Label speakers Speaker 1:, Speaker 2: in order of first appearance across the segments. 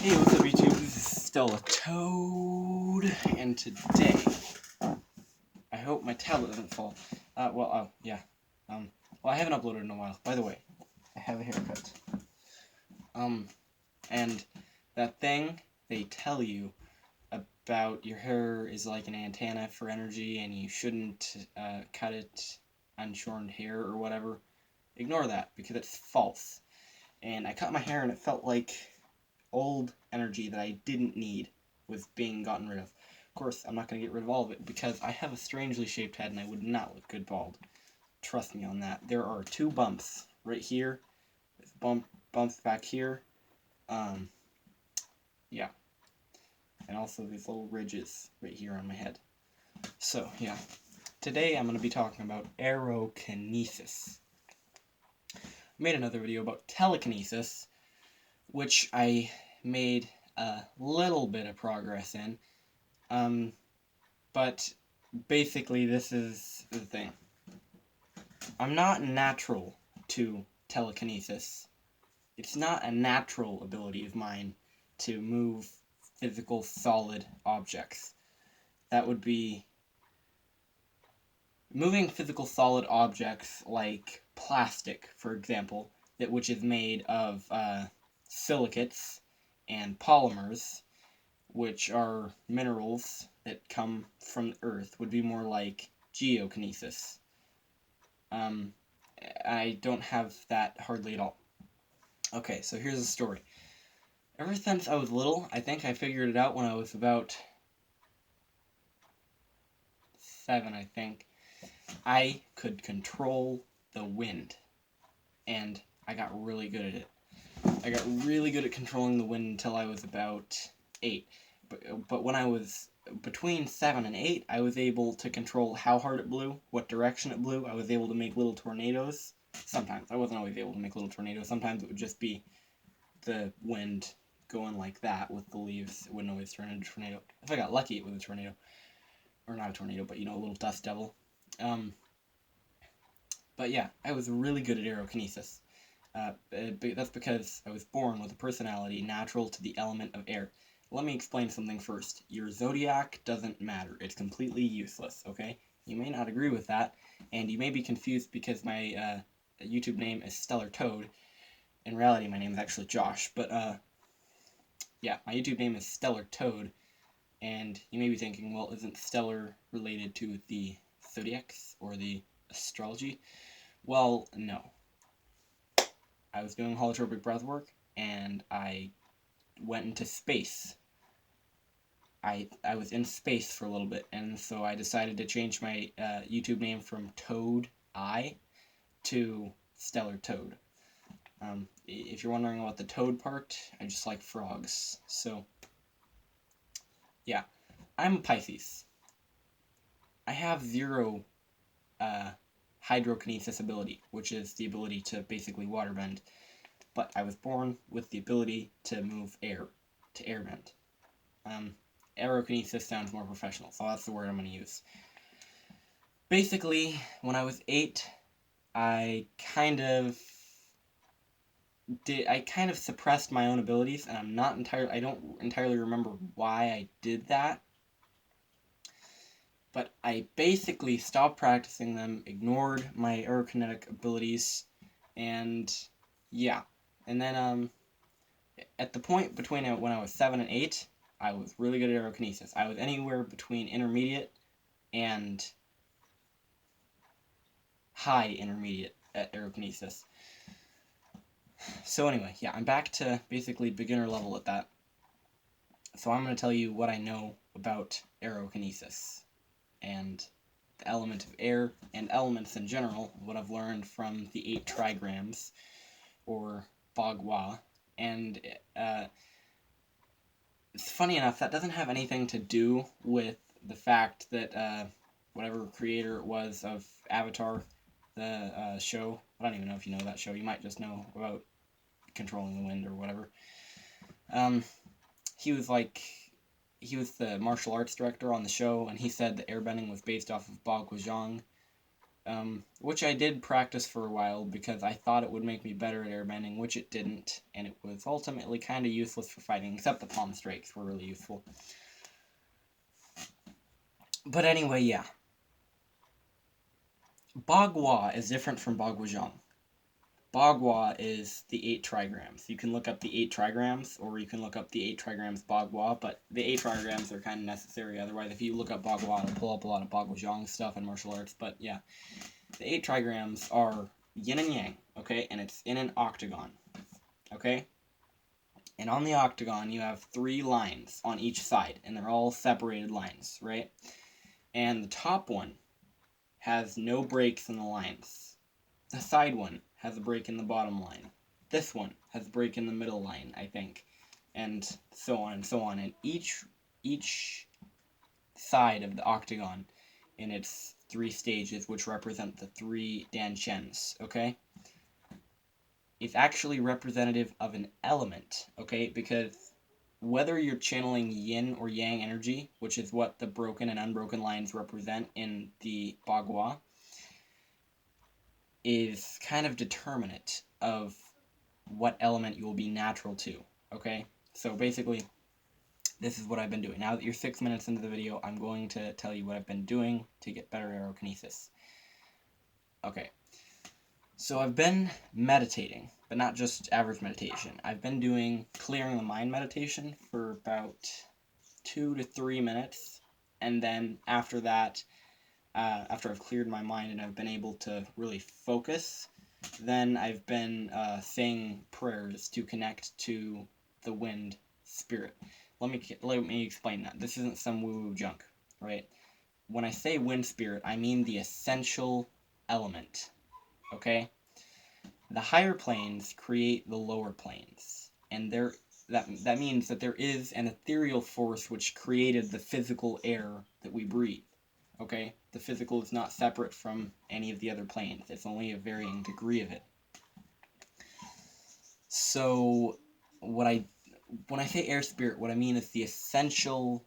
Speaker 1: Hey, what's up YouTube? This is still a Toad, and today, I hope my tablet doesn't fall. Well, I haven't uploaded in a while. By the way, I have a haircut. And that thing they tell you about your hair is like an antenna for energy, and you shouldn't cut it unshorn hair or whatever. Ignore that, because it's false. And I cut my hair and it felt like old energy that I didn't need was being gotten rid of. Of course, I'm not going to get rid of all of it because I have a strangely shaped head and I would not look good bald. Trust me on that. There are two bumps right here, with bumps back here, yeah, and also these little ridges right here on my head. So, yeah, today I'm going to be talking about AEROKINESIS. I made another video about telekinesis, which I made a little bit of progress in, but basically this is the thing. I'm not natural to telekinesis. It's not a natural ability of mine to move physical solid objects. That would be moving physical solid objects like plastic, for example, which is made of silicates and polymers, which are minerals that come from the earth, would be more like geokinesis. I don't have that hardly at all. Okay, so here's the story. Ever since I was little, I think I figured it out when I was about 7, I think. I could control the wind, and I got really good at it. I got really good at controlling the wind until I was about 8. But when I was between 7 and 8, I was able to control how hard it blew, what direction it blew. I was able to make little tornadoes. Sometimes. I wasn't always able to make little tornadoes. Sometimes it would just be the wind going like that with the leaves. It wouldn't always turn into a tornado. If I got lucky, it was a tornado. Or not a tornado, but, a little dust devil. But yeah, I was really good at AEROKINESIS. That's because I was born with a personality natural to the element of air. Let me explain something first. Your zodiac doesn't matter. It's completely useless, okay? You may not agree with that, and you may be confused because my YouTube name is Stellar Toad. In reality, my name is actually Josh, but yeah, my YouTube name is Stellar Toad, and you may be thinking, well, isn't Stellar related to the zodiacs or the astrology? Well, no. I was doing holotropic breathwork, and I went into space. I was in space for a little bit, and so I decided to change my YouTube name from Toad I to Stellar Toad. If you're wondering about the toad part, I just like frogs. So, yeah, I'm a Pisces. I have 0 hydrokinesis ability, which is the ability to basically waterbend. But I was born with the ability to move air, to airbend. AEROKINESIS sounds more professional, so that's the word I'm going to use. Basically, when I was 8, I kind of suppressed my own abilities, and I don't entirely remember why I did that. But I basically stopped practicing them, ignored my aerokinetic abilities, and yeah. And then, at the point between when I was 7 and 8, I was really good at AEROKINESIS. I was anywhere between intermediate and high intermediate at AEROKINESIS. So anyway, yeah, I'm back to basically beginner level at that. So I'm going to tell you what I know about AEROKINESIS and the element of air and elements in general, what I've learned from the 8 trigrams, or Bagua. And it's funny enough, that doesn't have anything to do with the fact that whatever creator it was of Avatar, the show, I don't even know if you know that show, you might just know about controlling the wind or whatever. He was the martial arts director on the show, and he said that airbending was based off of Bagua Zhang, which I did practice for a while because I thought it would make me better at airbending, which it didn't, and it was ultimately kind of useless for fighting, except the palm strikes were really useful. But anyway, yeah. Bagua is different from Baguazhang. Bagua is the 8 trigrams. You can look up the 8 trigrams, or you can look up the 8 trigrams Bagua, but the 8 trigrams are kind of necessary. Otherwise, if you look up Bagua, it'll pull up a lot of Baguazhang stuff in martial arts. But yeah, the 8 trigrams are yin and yang, okay? And it's in an octagon, okay? And on the octagon, you have 3 lines on each side, and they're all separated lines, right? And the top one has no breaks in the lines. The side one has a break in the bottom line. This one has a break in the middle line, I think. And so on and so on. And each side of the octagon in its 3 stages, which represent the 3 danshens, okay, is actually representative of an element, okay? Because whether you're channeling yin or yang energy, which is what the broken and unbroken lines represent in the Bagua, is kind of determinate of what element you will be natural to, okay? So basically, this is what I've been doing. Now that you're 6 minutes into the video, I'm going to tell you what I've been doing to get better aerokinesis. Okay. So I've been meditating, but not just average meditation. I've been doing clearing the mind meditation for about 2 to 3 minutes, and then after that, after I've cleared my mind and I've been able to really focus, then I've been saying prayers to connect to the wind spirit. Let me explain that. This isn't some woo-woo junk, right? When I say wind spirit, I mean the essential element, okay? The higher planes create the lower planes, and that means that there is an ethereal force which created the physical air that we breathe, okay? The physical is not separate from any of the other planes. It's only a varying degree of it. So when I say air spirit, what I mean is the essential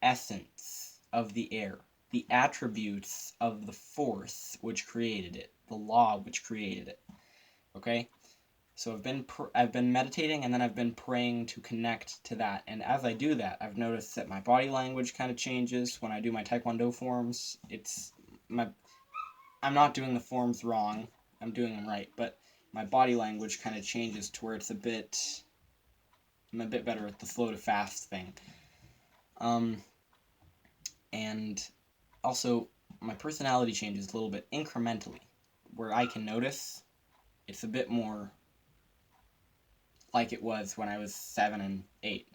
Speaker 1: essence of the air, the attributes of the force which created it, the law which created it. Okay? So I've been meditating, and then I've been praying to connect to that. And as I do that, I've noticed that my body language kind of changes when I do my Taekwondo forms. I'm not doing the forms wrong. I'm doing them right, but my body language kind of changes to where I'm a bit better at the slow to fast thing. And also my personality changes a little bit incrementally, where I can notice it's a bit more like it was when I was 7 and 8.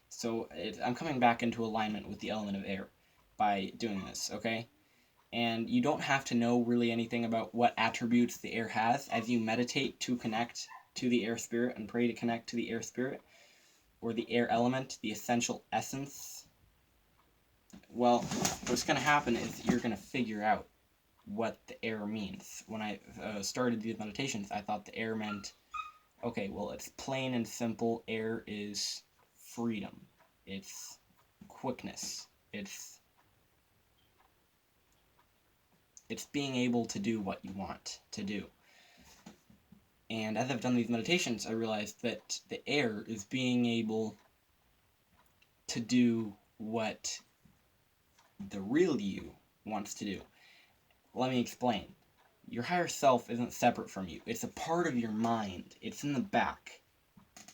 Speaker 1: So I'm coming back into alignment with the element of air by doing this, okay? And you don't have to know really anything about what attributes the air has as you meditate to connect to the air spirit and pray to connect to the air spirit, or the air element, the essential essence. Well, what's going to happen is you're going to figure out what the air means. When I started these meditations, I thought the air meant, okay, well, it's plain and simple. Air is freedom. It's quickness. It's being able to do what you want to do. And as I've done these meditations, I realized that the air is being able to do what the real you wants to do. Let me explain. Your higher self isn't separate from you. It's a part of your mind. It's in the back.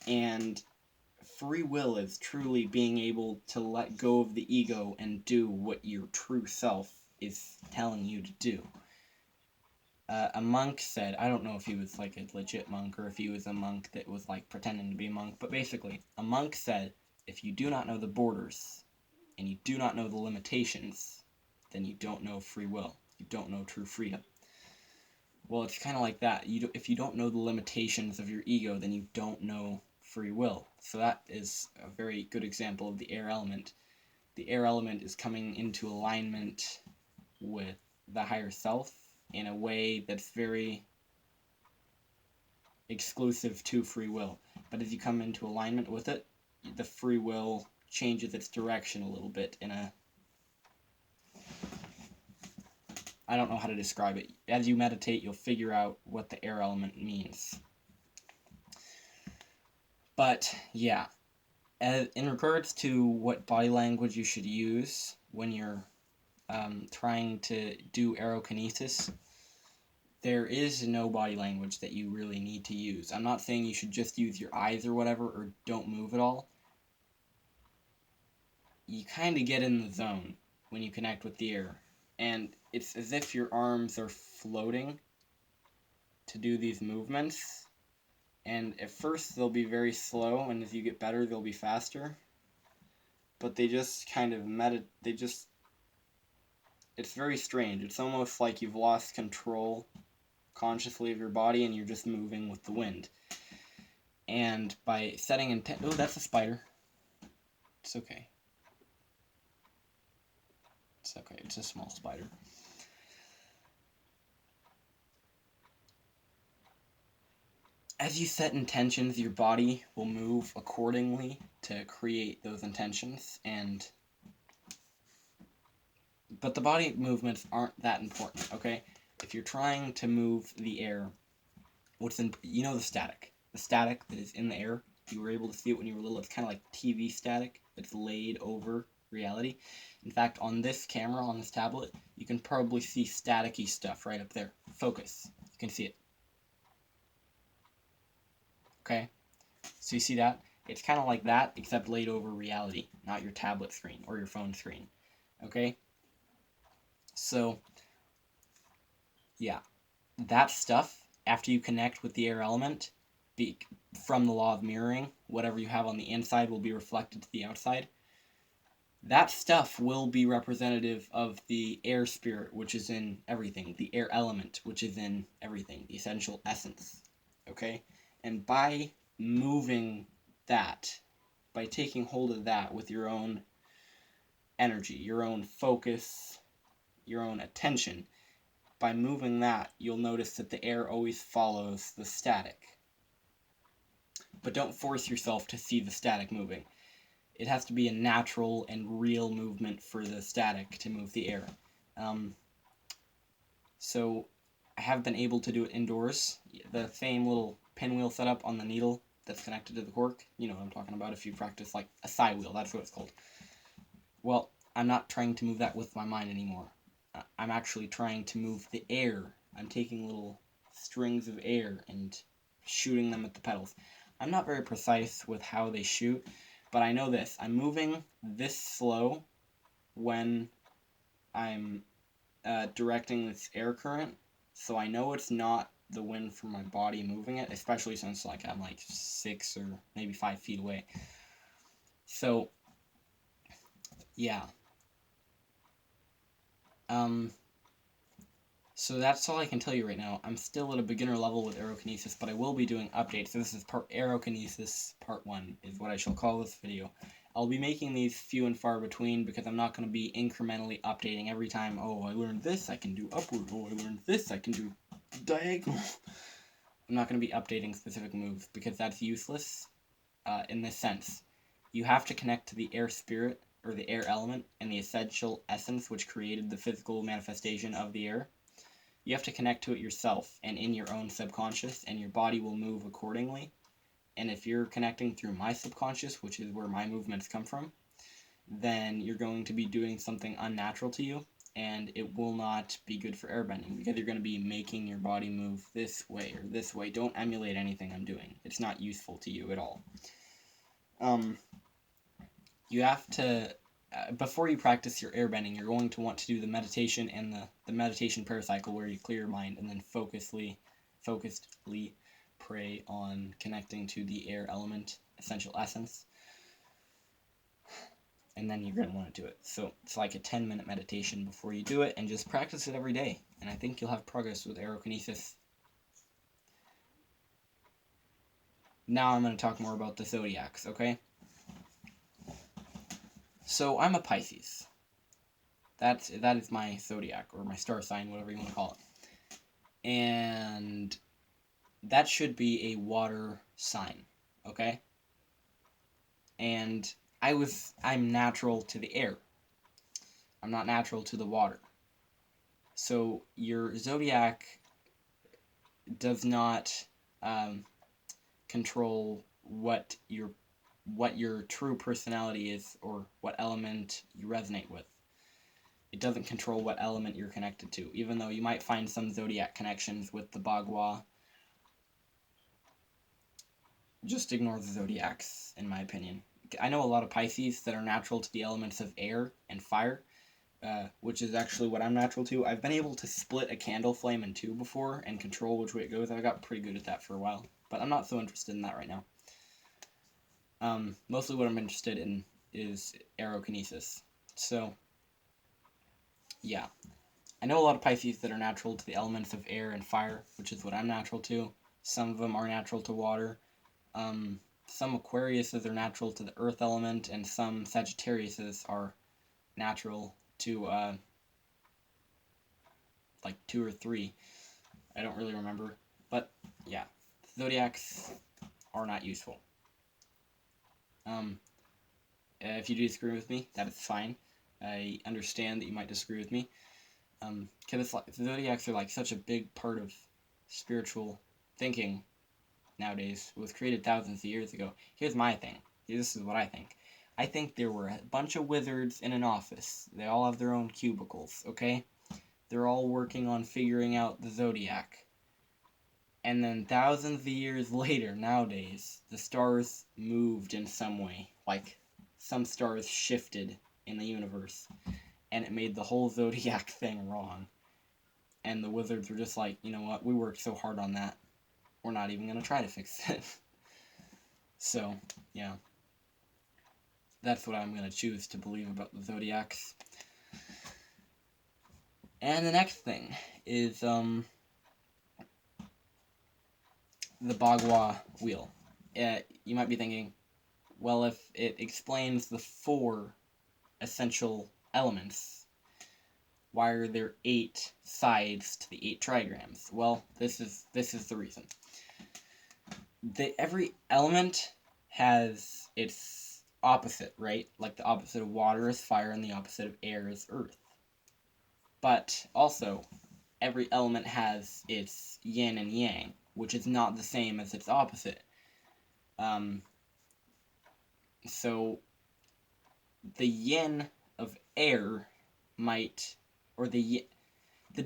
Speaker 1: And free will is truly being able to let go of the ego and do what your true self is telling you to do. A monk said, I don't know if he was like a legit monk or if he was a monk that was like pretending to be a monk, but basically, a monk said, if you do not know the borders and you do not know the limitations, then you don't know free will. You don't know true freedom. Well, it's kind of like that. If you don't know the limitations of your ego, then you don't know free will. So that is a very good example of the air element. The air element is coming into alignment with the higher self in a way that's very exclusive to free will. But as you come into alignment with it, the free will changes its direction a little bit in I don't know how to describe it. As you meditate, you'll figure out what the air element means. But yeah, in regards to what body language you should use when you're trying to do aerokinesis, there is no body language that you really need to use. I'm not saying you should just use your eyes or whatever, or don't move at all. You kind of get in the zone when you connect with the air, and it's as if your arms are floating to do these movements. And at first they'll be very slow, and as you get better they'll be faster. But they just kind of it's very strange. It's almost like you've lost control consciously of your body and you're just moving with the wind. And by setting intent... Oh, that's a spider. It's okay. It's okay. It's a small spider. As you set intentions, your body will move accordingly to create those intentions, but the body movements aren't that important, okay? If you're trying to move the air, you know the static that is in the air, you were able to see it when you were little. It's kind of like TV static that's laid over reality. In fact, on this camera, on this tablet, you can probably see staticky stuff right up there. Focus. You can see it. Okay? So you see that? It's kind of like that, except laid over reality, not your tablet screen or your phone screen. Okay? So, yeah. That stuff, after you connect with the air element, from the law of mirroring, whatever you have on the inside will be reflected to the outside. That stuff will be representative of the air spirit, which is in everything, the air element, which is in everything, the essential essence. Okay? And by moving that, by taking hold of that with your own energy, your own focus, your own attention, by moving that, you'll notice that the air always follows the static. But don't force yourself to see the static moving. It has to be a natural and real movement for the static to move the air. So I have been able to do it indoors. The same little pinwheel setup on the needle that's connected to the cork. You know what I'm talking about if you practice like a side wheel. That's what it's called. Well, I'm not trying to move that with my mind anymore. I'm actually trying to move the air. I'm taking little strings of air and shooting them at the pedals. I'm not very precise with how they shoot, but I know this. I'm moving this slow when I'm directing this air current, so I know it's not the wind from my body moving it, especially since I'm like 6 or maybe 5 feet away. So, yeah. So that's all I can tell you right now. I'm still at a beginner level with aerokinesis, but I will be doing updates. So this is aerokinesis part 1 is what I shall call this video. I'll be making these few and far between because I'm not going to be incrementally updating every time. Oh, I learned this, I can do upward. Oh, I learned this, I can do diagonal. I'm not going to be updating specific moves because that's useless in this sense. You have to connect to the air spirit or the air element and the essential essence which created the physical manifestation of the air. You have to connect to it yourself and in your own subconscious, and your body will move accordingly. And if you're connecting through my subconscious, which is where my movements come from, then you're going to be doing something unnatural to you, and it will not be good for airbending because you're going to be making your body move this way or this way. Don't emulate anything I'm doing. It's not useful to you at all. You have to... before you practice your airbending, you're going to want to do the meditation and the meditation paracycle where you clear your mind and then focusedly pray on connecting to the air element, essential essence. And then you're going to want to do it. So it's like a 10-minute meditation before you do it, and just practice it every day. And I think you'll have progress with aerokinesis. Now I'm going to talk more about the zodiacs, okay? So I'm a Pisces. That is my zodiac, or my star sign, whatever you want to call it. And that should be a water sign, okay? And I'm natural to the air. I'm not natural to the water. So your zodiac does not control what your true personality is or what element you resonate with. It doesn't control what element you're connected to, even though you might find some zodiac connections with the Bagua. Just ignore the zodiacs, in my opinion. I know a lot of Pisces that are natural to the elements of air and fire, which is actually what I'm natural to. I've been able to split a candle flame in two before and control which way it goes. I got pretty good at that for a while, but I'm not so interested in that right now. Mostly what I'm interested in is AEROKINESIS. So, yeah. I know a lot of Pisces that are natural to the elements of air and fire, which is what I'm natural to. Some of them are natural to water. Some Aquariuses are natural to the earth element, and some Sagittariuses are natural to, like 2 or 3. I don't really remember. But, yeah. Zodiacs are not useful. If you disagree with me, that is fine. I understand that you might disagree with me. Because zodiacs are like such a big part of spiritual thinking nowadays. It was created thousands of years ago. Here's my thing. This is what I think. I think there were a bunch of wizards in an office. They all have their own cubicles, okay? They're all working on figuring out the zodiac. And then thousands of years later, nowadays, the stars moved in some way. Like, some stars shifted in the universe. And it made the whole zodiac thing wrong. And the wizards were just like, you know what, we worked so hard on that, we're not even going to try to fix it. So, yeah. That's what I'm going to choose to believe about the zodiacs. And the next thing is, the Bagua wheel. You might be thinking, well, if it explains the 4 essential elements, why are there 8 sides to the 8 trigrams? Well, this is the reason. Every element has its opposite, right? Like the opposite of water is fire and the opposite of air is earth. But also, every element has its yin and yang, which is not the same as its opposite. So the yin of air might, or the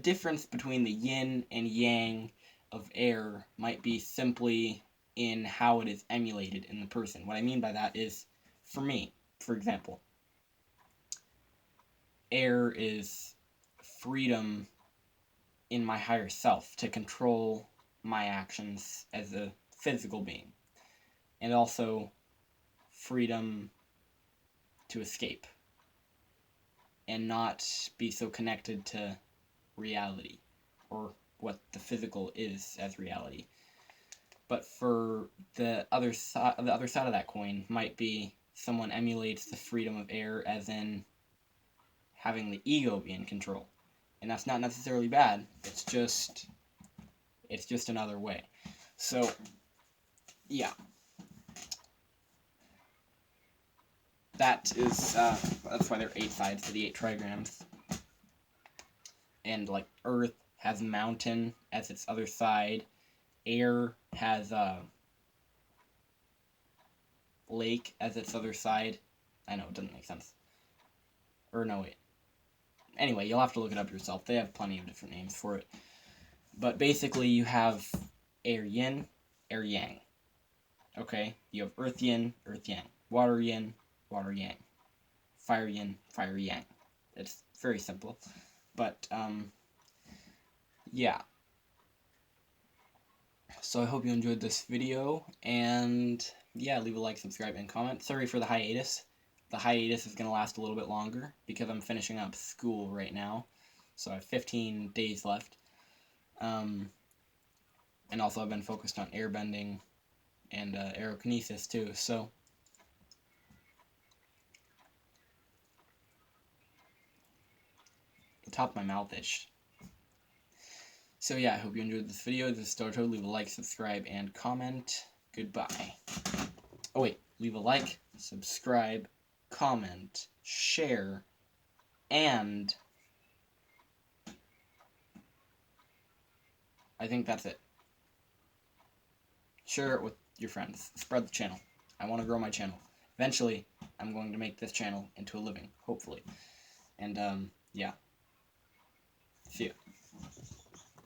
Speaker 1: difference between the yin and yang of air might be simply in how it is emulated in the person. What I mean by that is, for me, for example, air is freedom in my higher self to control my actions as a physical being, and also freedom to escape and not be so connected to reality or what the physical is as reality. But for the other side of that coin might be someone emulates the freedom of air, as in having the ego be in control. And that's not necessarily bad. It's just another way. So, yeah. That's why there are 8 sides to the 8 trigrams. And, like, earth has mountain as its other side. Air has lake as its other side. I know, it doesn't make sense. Or no, wait. Anyway, you'll have to look it up yourself. They have plenty of different names for it. But basically, you have air yin, air yang. Okay? You have earth yin, earth yang. Water yin, water yang. Fire yin, fire yang. It's very simple. But, yeah. So I hope you enjoyed this video, and yeah, leave a like, subscribe, and comment. Sorry for the hiatus. The hiatus is going to last a little bit longer because I'm finishing up school right now, so I have 15 days left. And also I've been focused on airbending and AEROKINESIS too, so the top of my mouth itched. So yeah, I hope you enjoyed this video. This is Stoto. Leave a like, subscribe, and comment. Goodbye. Oh wait, leave a like, subscribe, comment, share, and I think that's it. Share it with your friends. Spread the channel. I want to grow my channel. Eventually, I'm going to make this channel into a living, hopefully. And, yeah.